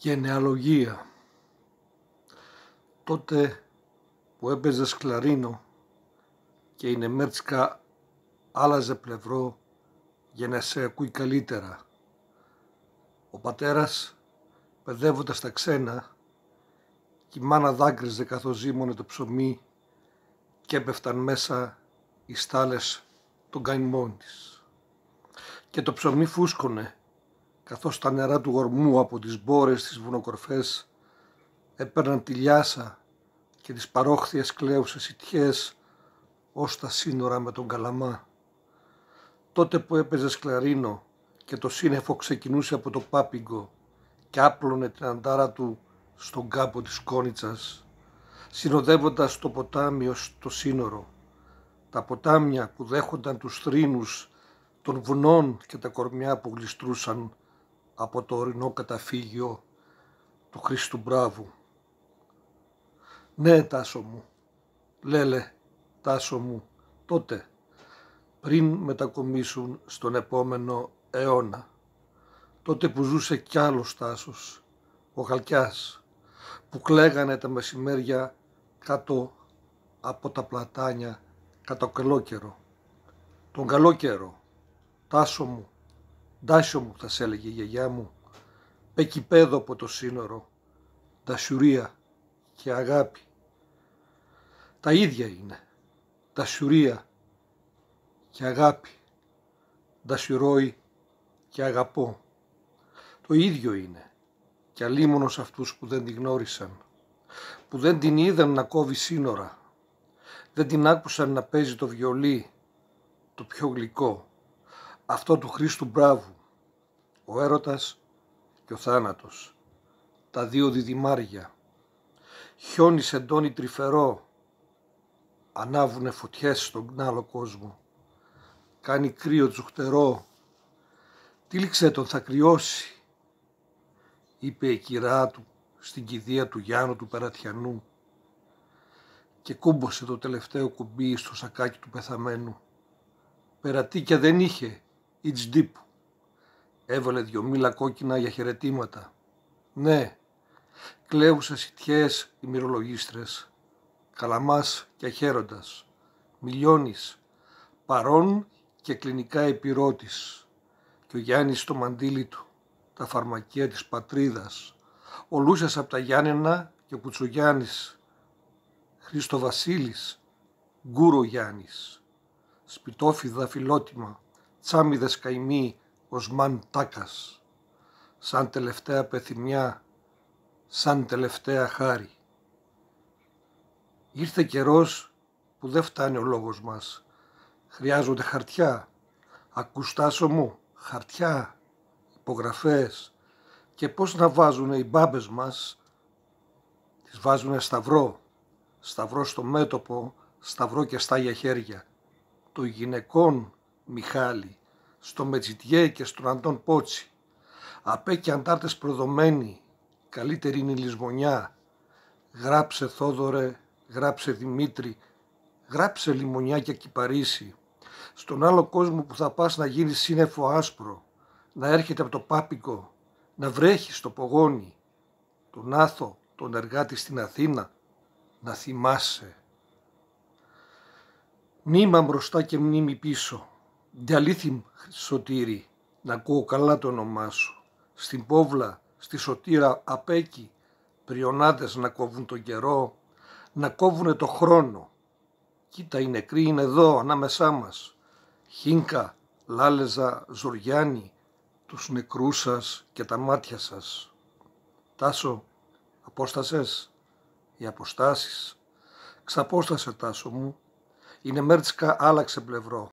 Γενεαλογία. Τότε που έπαιζες κλαρίνο και η Νεμέρτσκα άλλαζε πλευρό για να σε ακούει καλύτερα. Ο πατέρας παιδεύοντας τα ξένα και η μάνα δάκρυζε καθώς ζύμωνε το ψωμί και έπεφταν μέσα οι στάλες των καημών της. Και το ψωμί φούσκωνε καθώς τα νερά του γορμού από τις μπόρες στις βουνοκορφές έπαιρναν τη λιάσα και τις παρόχθιες κλαίουσες ιτιές ως τα σύνορα με τον Καλαμά. Τότε που έπαιζες κλαρίνο και το σύννεφο ξεκινούσε από το Πάπιγκο και άπλωνε την αντάρα του στον κάπο της Κόνιτσας, συνοδεύοντας το ποτάμι ως το σύνορο, τα ποτάμια που δέχονταν τους θρήνους των βουνών και τα κορμιά που γλιστρούσαν από το ορεινό καταφύγιο του Χρήστου Μπράβου. Ναι, Τάσο μου, λέλε, Τάσο μου, τότε, πριν μετακομίσουν στον επόμενο αιώνα, τότε που ζούσε κι άλλος Τάσος, ο Χαλκιάς, που κλαίγανε τα μεσημέρια κάτω από τα πλατάνια κατά καλό καιρό. Τον καλό καιρό, Τάσο μου, Ντάσιο μου θα σ' έλεγε η γιαγιά μου, πεκυπέδο από το σύνορο, δασιουρία και αγάπη. Τα ίδια είναι, δασιουρία και αγάπη, δασιουρόι και αγαπώ. Το ίδιο είναι κι αλίμονος αυτούς που δεν την γνώρισαν, που δεν την είδαν να κόβει σύνορα, δεν την άκουσαν να παίζει το βιολί, το πιο γλυκό, αυτό του Χρήστου Μπράβου, ο έρωτας και ο θάνατος, τα δύο διδυμάρια. Χιόνι σεντόνι τρυφερό, ανάβουνε φωτιές στον άλλο κόσμο, κάνει κρύο τσουχτερό, τύλιξε τον θα κρυώσει, είπε η κυρά του στην κηδεία του Γιάννου του Περατιανού και κούμπωσε το τελευταίο κουμπί στο σακάκι του πεθαμένου. Περατίκια δεν είχε, η Τζντίπου. Έβαλε 2 μήλα κόκκινα για χαιρετήματα. Ναι, κλαίουσες ιτιές οι μυρολογίστρες, Καλαμάς και αχαίροντας, Μιλιώνης, παρών και κλινικά επιρώτης, και ο Γιάννης στο μαντίλι του, τα φαρμακεία της πατρίδας, ο Λούσιας από τα Γιάννενα και ο Κουτσογιάννης, Χρήστο Βασίλης, Γκούρο Γιάννης, σπιτόφιδα φιλότιμα, τσάμιδες καημοί, Οσμάν Τάκας, σαν τελευταία πεθυμιά, σαν τελευταία χάρη. Ήρθε καιρός που δεν φτάνει ο λόγος μας. Χρειάζονται χαρτιά. Ακούς Τάσο μου, χαρτιά, υπογραφές. Και πώς να βάζουνε οι μπάμπες μας. Τις βάζουνε σταυρό. Σταυρό στο μέτωπο, σταυρό και στάγια χέρια. Το γυναικών Μιχάλη, στο Μετζιτιέ και στον Αντών Πότσι. Απέ και αντάρτες προδομένοι, καλύτερη είναι η λησμονιά. Γράψε Θόδωρε, γράψε Δημήτρη, γράψε Λιμονιά και Κυπαρίσι. Στον άλλο κόσμο που θα πας να γίνει σύννεφο άσπρο, να έρχεται από το Πάπικο, να βρέχει στο Πογόνι, τον Άθο, τον εργάτη στην Αθήνα, να θυμάσαι. Μνήμα μπροστά και μνήμη πίσω, διαλύθιμ Σωτήρη, να ακούω καλά το όνομά σου. Στην Πόβλα, στη Σωτήρα απέκει, πριονάδες να κόβουν τον καιρό, να κόβουνε το χρόνο. Κοίτα, οι νεκροί είναι εδώ ανάμεσά μας. Χίνκα, Λάλεζα, Ζοριάννη, τους νεκρούς σας και τα μάτια σας. Τάσο, απόστασες, οι αποστάσεις. Ξαπόστασε Τάσο μου, η Νεμέρτσκα άλλαξε πλευρό.